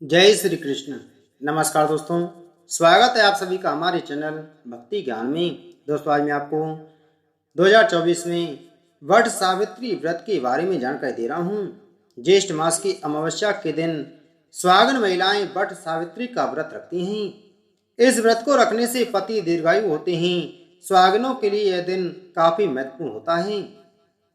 जय श्री कृष्ण। नमस्कार दोस्तों, स्वागत है आप सभी का हमारे चैनल भक्ति ज्ञान में। दोस्तों, आज मैं आपको 2024 में वट सावित्री व्रत के बारे में जानकारी दे रहा हूँ। ज्येष्ठ मास की अमावस्या के दिन सुहागन महिलाएं वट सावित्री का व्रत रखती हैं। इस व्रत को रखने से पति दीर्घायु होते हैं। सुहागनों के लिए यह दिन काफी महत्वपूर्ण होता है।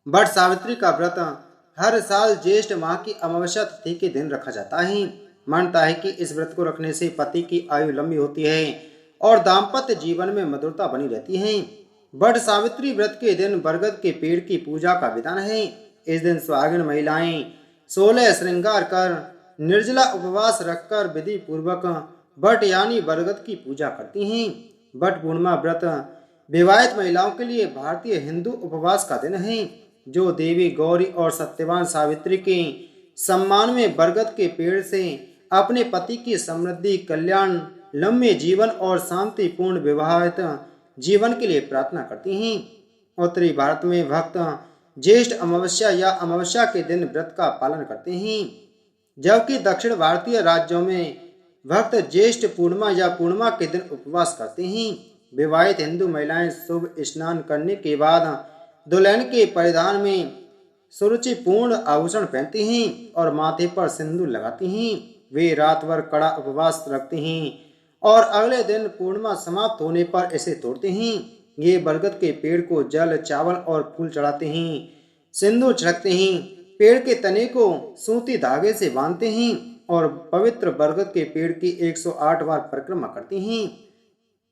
वट सावित्री का व्रत हर साल ज्येष्ठ माह की अमावस्या तिथि के दिन रखा जाता है। मानता है कि इस व्रत को रखने से पति की आयु लंबी होती है और दाम्पत्य जीवन में मधुरता बनी रहती है। वट सावित्री व्रत के दिन बरगद के पेड़ की पूजा का विधान है। इस दिन सुहागिन महिलाएं 16 श्रृंगार कर निर्जला उपवास रखकर विधि पूर्वक वट यानी बरगद की पूजा करती हैं। वट पूर्णिमा व्रत विवाहित महिलाओं के लिए भारतीय हिंदू उपवास का दिन है, जो देवी गौरी और सत्यवान सावित्री के सम्मान में बरगद के पेड़ से अपने पति की समृद्धि, कल्याण, लंबे जीवन और शांतिपूर्ण विवाहित जीवन के लिए प्रार्थना करती हैं। उत्तरी भारत में भक्त ज्येष्ठ अमावस्या या अमावस्या के दिन व्रत का पालन करते हैं, जबकि दक्षिण भारतीय राज्यों में भक्त ज्येष्ठ पूर्णिमा या पूर्णिमा के दिन उपवास करते हैं। विवाहित हिंदू महिलाएं शुभ स्नान करने के बाद दुल्हन के परिधान में सुरुचिपूर्ण आभूषण पहनती हैं और माथे पर सिंदूर लगाती हैं। वे रात भर कड़ा उपवास रखते हैं और अगले दिन पूर्णिमा समाप्त होने पर इसे तोड़ते हैं। ये बरगद के पेड़ को जल, चावल और फूल चढ़ाते हैं, सिंदूर छिड़कते हैं, पेड़ के तने को सूती धागे से बांधते हैं और पवित्र बरगद के पेड़ की 108 बार परिक्रमा करती हैं।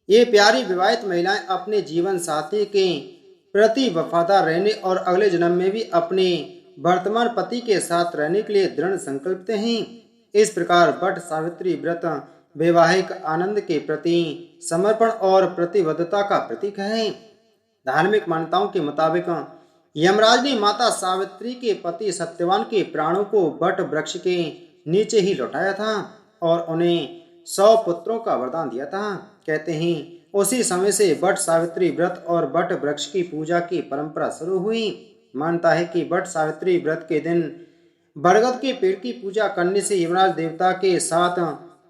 ये प्यारी विवाहित महिलाएं अपने जीवन साथी के प्रति वफादार रहने और अगले जन्म में भी अपने वर्तमान पति के साथ रहने के लिए दृढ़ संकल्पित हैं। इस प्रकार वट सावित्री व्रत वैवाहिक आनंद के प्रति समर्पण और प्रतिबद्धता का प्रतीक है। धार्मिक मान्यताओं के मुताबिक यमराज ने माता सावित्री के पति सत्यवान के प्राणों को वट वृक्ष के नीचे ही लौटाया था और उन्हें 100 पुत्रों का वरदान दिया था। कहते हैं उसी समय से वट सावित्री व्रत और वट वृक्ष की पूजा की परंपरा शुरू हुई। मानता है कि वट सावित्री व्रत के दिन बरगद के पेड़ की पूजा करने से यमराज देवता के साथ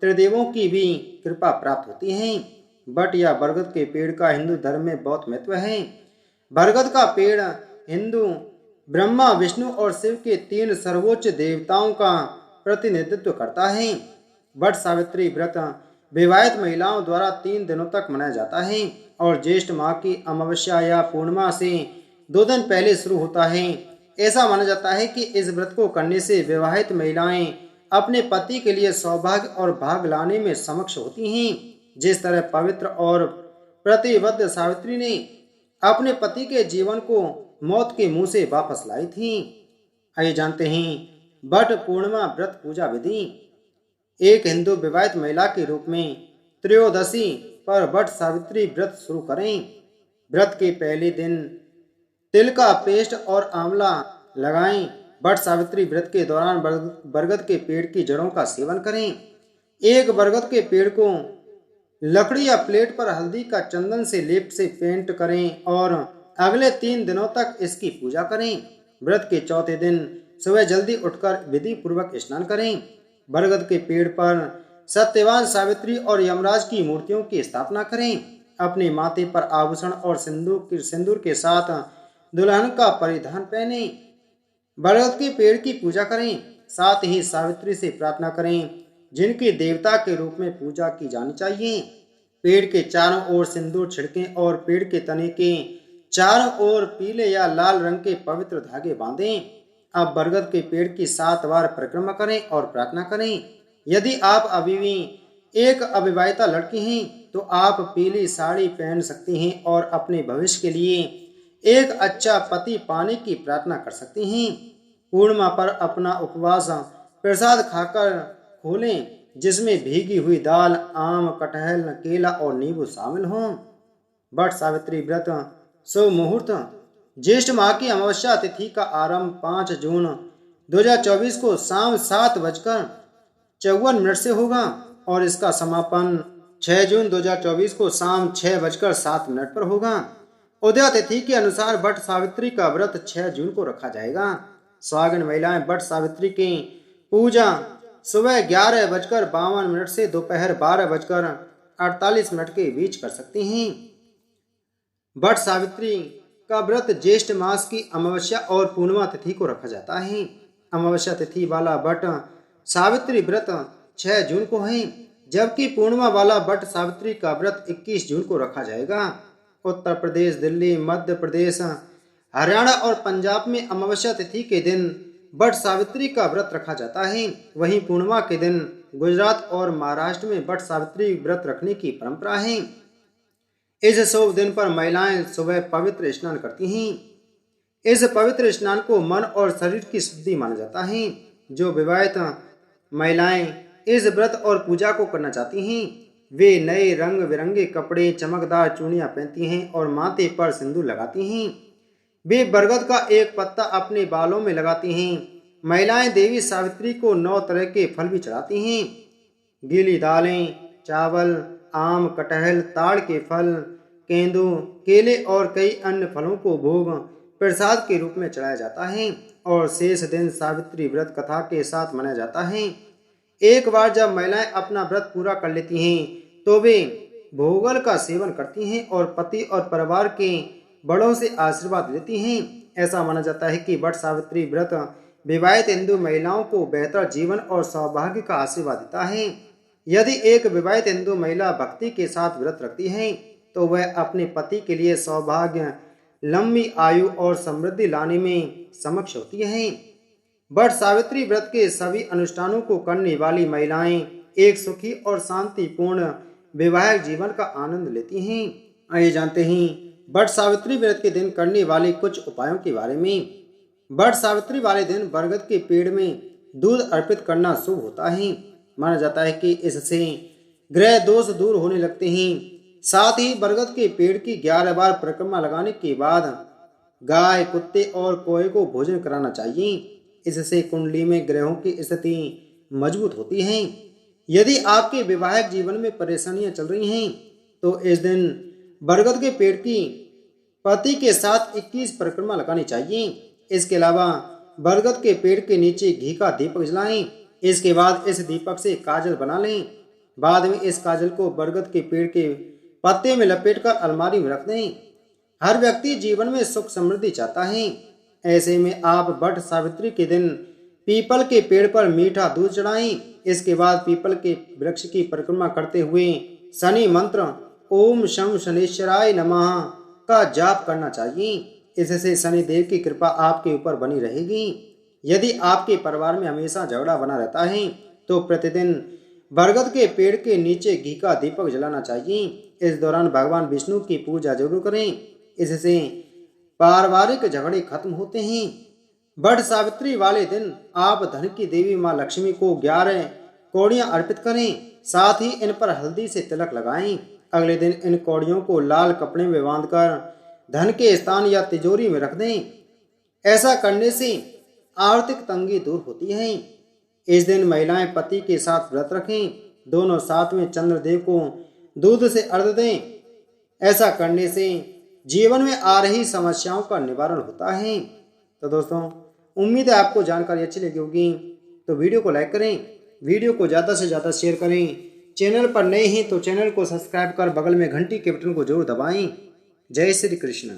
त्रिदेवों की भी कृपा प्राप्त होती है। वट या बरगद के पेड़ का हिंदू धर्म में बहुत महत्व है। बरगद का पेड़ हिंदू ब्रह्मा, विष्णु और शिव के 3 सर्वोच्च देवताओं का प्रतिनिधित्व करता है। वट सावित्री व्रत विवाहित महिलाओं द्वारा 3 दिनों तक मनाया जाता है और ज्येष्ठ माह की अमावस्या या पूर्णिमा से 2 दिन पहले शुरू होता है। ऐसा माना जाता है कि इस व्रत को करने से विवाहित महिलाएं अपने पति के लिए सौभाग्य और भाग लाने में सक्षम होती हैं। जिस तरह पवित्र और प्रतिबद्ध सावित्री ने अपने पति के जीवन को मौत के मुंह से वापस लाई थी। आइए जानते हैं वट पूर्णिमा व्रत पूजा विधि। एक हिंदू विवाहित महिला के रूप में त्रयोदशी पर वट सावित्री व्रत शुरू करें। व्रत के पहले दिन तिल का पेस्ट और आंवला लगाएं। वट सावित्री व्रत के दौरान बरगद के पेड़ की जड़ों का सेवन करें। एक बरगद के पेड़ को लकड़ी या प्लेट पर हल्दी का चंदन से लेप से पेंट करें और अगले 3 दिनों तक इसकी पूजा करें। व्रत के चौथे दिन सुबह जल्दी उठकर विधि पूर्वक स्नान करें। बरगद के पेड़ पर सत्यवान सावित्री और यमराज की मूर्तियों की स्थापना करें। अपने माथे पर आभूषण और सिंदूर के साथ दुल्हन का परिधान पहने। बरगद के पेड़ की पूजा करें। साथ ही सावित्री से प्रार्थना करें, जिनकी देवता के रूप में पूजा की जानी चाहिए। पेड़ के चारों ओर सिंदूर छिड़कें और पेड़ के तने के चारों ओर पीले या लाल रंग के पवित्र धागे बांधें। अब बरगद के पेड़ की 7 बार परिक्रमा करें और प्रार्थना करें। यदि आप अभी भी एक अविवाहिता लड़की हैं तो आप पीली साड़ी पहन सकती हैं और अपने भविष्य के लिए एक अच्छा पति पाने की प्रार्थना कर सकती हैं। पूर्णिमा पर अपना उपवास प्रसाद खाकर खोलें, जिसमें भीगी हुई दाल, आम, कटहल, केला और नींबू शामिल हों। वट सावित्री व्रत शुभ मुहूर्त। ज्येष्ठ माह की अमावस्या तिथि का आरंभ 5 जून 2024 को शाम 7:54 से होगा और इसका समापन 6 जून 2024 को शाम 6:07 पर होगा। उदय तिथि के अनुसार वट सावित्री का व्रत 6 जून को रखा जाएगा। सुहागिन महिलाएं वट सावित्री की पूजा सुबह 11:52 से दोपहर 12:48 के बीच कर सकती हैं। वट सावित्री का व्रत ज्येष्ठ मास की अमावस्या और पूर्णिमा तिथि को रखा जाता है। अमावस्या तिथि वाला वट सावित्री व्रत 6 जून को है, जबकि पूर्णिमा वाला वट सावित्री का व्रत 21 जून को रखा जाएगा। उत्तर प्रदेश, दिल्ली, मध्य प्रदेश, हरियाणा और पंजाब में अमावस्या तिथि के दिन वट सावित्री का व्रत रखा जाता है। वहीं पूर्णिमा के दिन गुजरात और महाराष्ट्र में वट सावित्री व्रत रखने की परंपरा है। इस शुभ दिन पर महिलाएं सुबह पवित्र स्नान करती हैं। इस पवित्र स्नान को मन और शरीर की शुद्धि माना जाता है। जो विवाहित महिलाएं इस व्रत और पूजा को करना चाहती हैं, वे नए रंग बिरंगे कपड़े, चमकदार चूड़ियां पहनती हैं और माथे पर सिंदूर लगाती हैं। वे बरगद का एक पत्ता अपने बालों में लगाती हैं। महिलाएं देवी सावित्री को 9 तरह के फल भी चढ़ाती हैं। गीली दालें, चावल, आम, कटहल, ताड़ के फल, केंदू, केले और कई अन्य फलों को भोग प्रसाद के रूप में चढ़ाया जाता है और शेष दिन सावित्री व्रत कथा के साथ मनाया जाता है। एक बार जब महिलाएं अपना व्रत पूरा कर लेती हैं तो वे भोगल का सेवन करती हैं और पति और परिवार के बड़ों से आशीर्वाद लेती हैं। ऐसा माना जाता है कि वट सावित्री व्रत विवाहित हिंदू महिलाओं को बेहतर जीवन और सौभाग्य का आशीर्वाद देता है। यदि एक विवाहित हिंदू महिला भक्ति के साथ व्रत रखती है तो वह अपने पति के लिए सौभाग्य, लंबी आयु और समृद्धि लाने में सक्षम होती है। वट सावित्री व्रत के सभी अनुष्ठानों को करने वाली महिलाएं एक सुखी और शांतिपूर्ण वैवाहिक जीवन का आनंद लेती हैं। आइए जानते हैं वट सावित्री व्रत के दिन करने वाले कुछ उपायों के बारे में। वट सावित्री वाले दिन बरगद के पेड़ में दूध अर्पित करना शुभ होता है। माना जाता है कि इससे ग्रह दोष दूर होने लगते हैं। साथ ही बरगद के पेड़ की 11 बार परिक्रमा लगाने के बाद गाय, कुत्ते और कौवे को भोजन कराना चाहिए। इससे कुंडली में ग्रहों की स्थिति मजबूत होती है। यदि आपके वैवाहिक जीवन में परेशानियां चल रही हैं तो इस दिन बरगद के पेड़ की पत्ती के साथ 21 परिक्रमा लगानी चाहिए। इसके अलावा बरगद के पेड़ के नीचे घी का दीपक जलाएं। इसके बाद इस दीपक से काजल बना लें। बाद में इस काजल को बरगद के पेड़ के पत्ते में लपेटकर अलमारी में रख दें। हर व्यक्ति जीवन में सुख समृद्धि चाहता है। ऐसे में आप वट सावित्री के दिन पीपल के पेड़ पर मीठा दूध चढ़ाएं। इसके बाद पीपल के वृक्ष की परिक्रमा करते हुए शनि मंत्र ओम शम शनेश्वराय नमः का जाप करना चाहिए। इससे शनि देव की कृपा आपके ऊपर बनी रहेगी। यदि आपके परिवार में हमेशा झगड़ा बना रहता है तो प्रतिदिन बरगद के पेड़ के नीचे घी का दीपक जलाना चाहिए। इस दौरान भगवान विष्णु की पूजा जरूर करें। इससे पारिवारिक झगड़े खत्म होते हैं। वट सावित्री वाले दिन आप धन की देवी माँ लक्ष्मी को 11 कौड़ियाँ अर्पित करें। साथ ही इन पर हल्दी से तिलक लगाएं। अगले दिन इन कौड़ियों को लाल कपड़े में बांधकर धन के स्थान या तिजोरी में रख दें। ऐसा करने से आर्थिक तंगी दूर होती है। इस दिन महिलाएं पति के साथ व्रत रखें। दोनों साथ में चंद्रदेव को दूध से अर्घ दें। ऐसा करने से जीवन में आ रही समस्याओं का निवारण होता है। तो दोस्तों, उम्मीद है आपको जानकारी अच्छी लगी होगी। तो वीडियो को लाइक करें, वीडियो को ज़्यादा से ज़्यादा शेयर करें। चैनल पर नए हैं तो चैनल को सब्सक्राइब कर बगल में घंटी के बटन को जरूर दबाएं। जय श्री कृष्ण।